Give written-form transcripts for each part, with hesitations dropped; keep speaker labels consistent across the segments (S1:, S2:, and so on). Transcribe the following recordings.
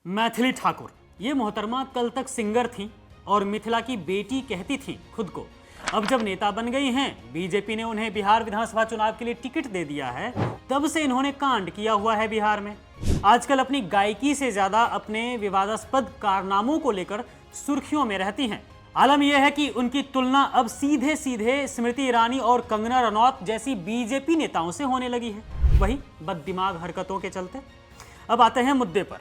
S1: मैथिली ठाकुर ये मोहतरमा कल तक सिंगर थी और मिथिला की बेटी कहती थी खुद को। अब जब नेता बन गई हैं, बीजेपी ने उन्हें बिहार विधानसभा चुनाव के लिए टिकट दे दिया है, तब से इन्होंने कांड किया हुआ है बिहार में। आजकल अपनी गायकी से ज्यादा अपने विवादास्पद कारनामों को लेकर सुर्खियों में रहती हैं। आलम यह है कि उनकी तुलना अब सीधे सीधे स्मृति ईरानी और कंगना रनौत जैसी बीजेपी नेताओं से होने लगी है, वही बददिमाग हरकतों के चलते। अब आते हैं मुद्दे पर।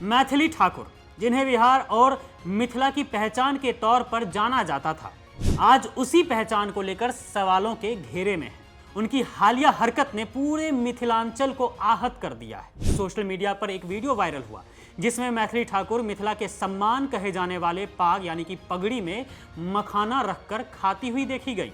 S1: मैथिली ठाकुर, जिन्हें बिहार और मिथिला की पहचान के तौर पर जाना जाता था, आज उसी पहचान को लेकर सवालों के घेरे में है। उनकी हालिया हरकत ने पूरे मिथिलांचल को आहत कर दिया है। सोशल मीडिया पर एक वीडियो वायरल हुआ जिसमें मैथिली ठाकुर मिथिला के सम्मान कहे जाने वाले पाग यानी कि पगड़ी में मखाना रखकर खाती हुई देखी गई।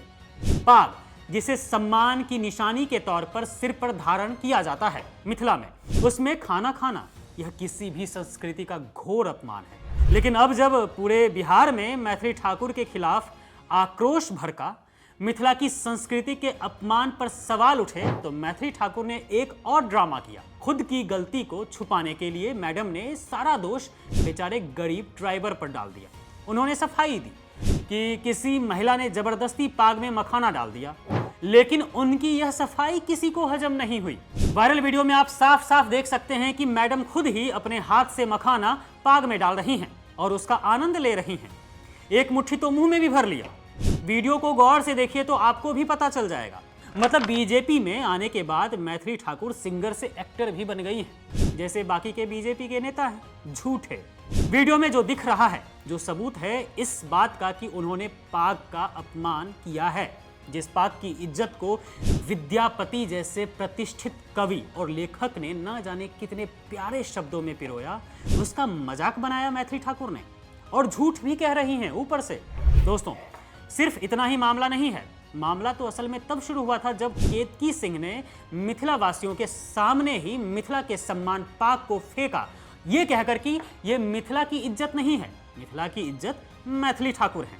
S1: पाग, जिसे सम्मान की निशानी के तौर पर सिर पर धारण किया जाता है मिथिला में, उसमें खाना खाना यह किसी भी संस्कृति का घोर अपमान है। लेकिन अब जब पूरे बिहार में मैथिली ठाकुर के खिलाफ आक्रोश भड़का, मिथिला की संस्कृति के अपमान पर सवाल उठे, तो मैथिली ठाकुर ने एक और ड्रामा किया। खुद की गलती को छुपाने के लिए मैडम ने सारा दोष बेचारे गरीब ड्राइवर पर डाल दिया। उन्होंने सफाई दी कि किसी महिला ने जबरदस्ती पाग में मखाना डाल दिया, लेकिन उनकी यह सफाई किसी को हजम नहीं हुई। वायरल वीडियो में आप साफ साफ देख सकते हैं कि मैडम खुद ही अपने हाथ से मखाना पाग में डाल रही हैं और उसका आनंद ले रही हैं। एक मुट्ठी तो मुंह में भी भर लिया। वीडियो को गौर से देखिए तो आपको भी पता चल जाएगा। मतलब बीजेपी में आने के बाद मैथिली ठाकुर सिंगर से एक्टर भी बन गई हैं, जैसे बाकी के बीजेपी के नेता हैं। झूठे। वीडियो में जो दिख रहा है, जो सबूत है इस बात का कि उन्होंने पाग का अपमान किया है, जिस पाग की इज्जत को विद्यापति जैसे प्रतिष्ठित कवि और लेखक ने न जाने कितने प्यारे शब्दों में पिरोया, उसका मजाक बनाया मैथिली ठाकुर ने, और झूठ भी कह रही हैं ऊपर से। दोस्तों, सिर्फ इतना ही मामला नहीं है। मामला तो असल में तब शुरू हुआ था जब केतकी सिंह ने मिथिला वासियों के सामने ही मिथिला के सम्मान पाग को फेंका, ये कहकर कि ये मिथिला की इज्जत नहीं है, मिथिला की इज्जत मैथिली ठाकुर है।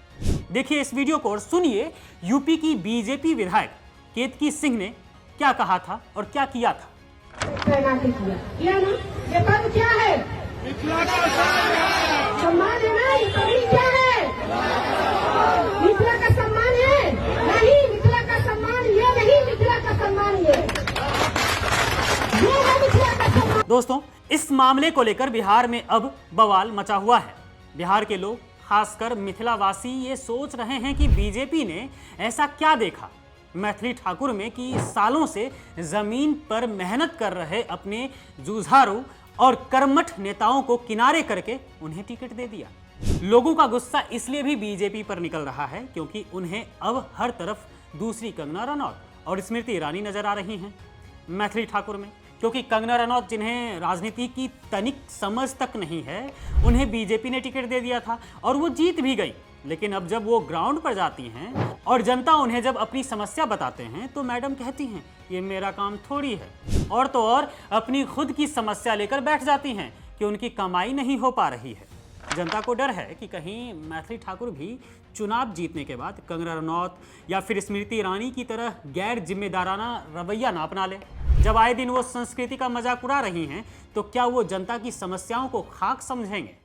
S1: देखिए इस वीडियो को और सुनिए यूपी की बीजेपी विधायक केतकी सिंह ने क्या कहा था और क्या किया था।
S2: ये पद क्या है? मिथिला का सम्मान है ना? ये पगड़ी क्या है? मिथिला का सम्मान है? नहीं, मिथिला का सम्मान ये नहीं, मिथिला का सम्मान ये है मिथिला का सम्मान।
S1: दोस्तों, इस मामले को लेकर बिहार में अब बवाल मचा हुआ है। बिहार के लोग, खासकर मिथिला वासी, ये सोच रहे हैं कि बीजेपी ने ऐसा क्या देखा मैथिली ठाकुर में कि सालों से जमीन पर मेहनत कर रहे अपने जुझारू और कर्मठ नेताओं को किनारे करके उन्हें टिकट दे दिया। लोगों का गुस्सा इसलिए भी बीजेपी पर निकल रहा है क्योंकि उन्हें अब हर तरफ दूसरी कंगना रनौत और स्मृति ईरानी नजर आ रही हैं मैथिली ठाकुर में। क्योंकि कंगना रनौत, जिन्हें राजनीति की तनिक समझ तक नहीं है, उन्हें बीजेपी ने टिकट दे दिया था और वो जीत भी गई। लेकिन अब जब वो ग्राउंड पर जाती हैं और जनता उन्हें जब अपनी समस्या बताते हैं, तो मैडम कहती हैं ये मेरा काम थोड़ी है, और तो और अपनी खुद की समस्या लेकर बैठ जाती हैं कि उनकी कमाई नहीं हो पा रही है। जनता को डर है कि कहीं मैथिली ठाकुर भी चुनाव जीतने के बाद कंगना रनौत या फिर स्मृति ईरानी की तरह गैर जिम्मेदाराना रवैया ना अपना ले। जब आए दिन वो संस्कृति का मजाक उड़ा रही हैं, तो क्या वो जनता की समस्याओं को खाक समझेंगे?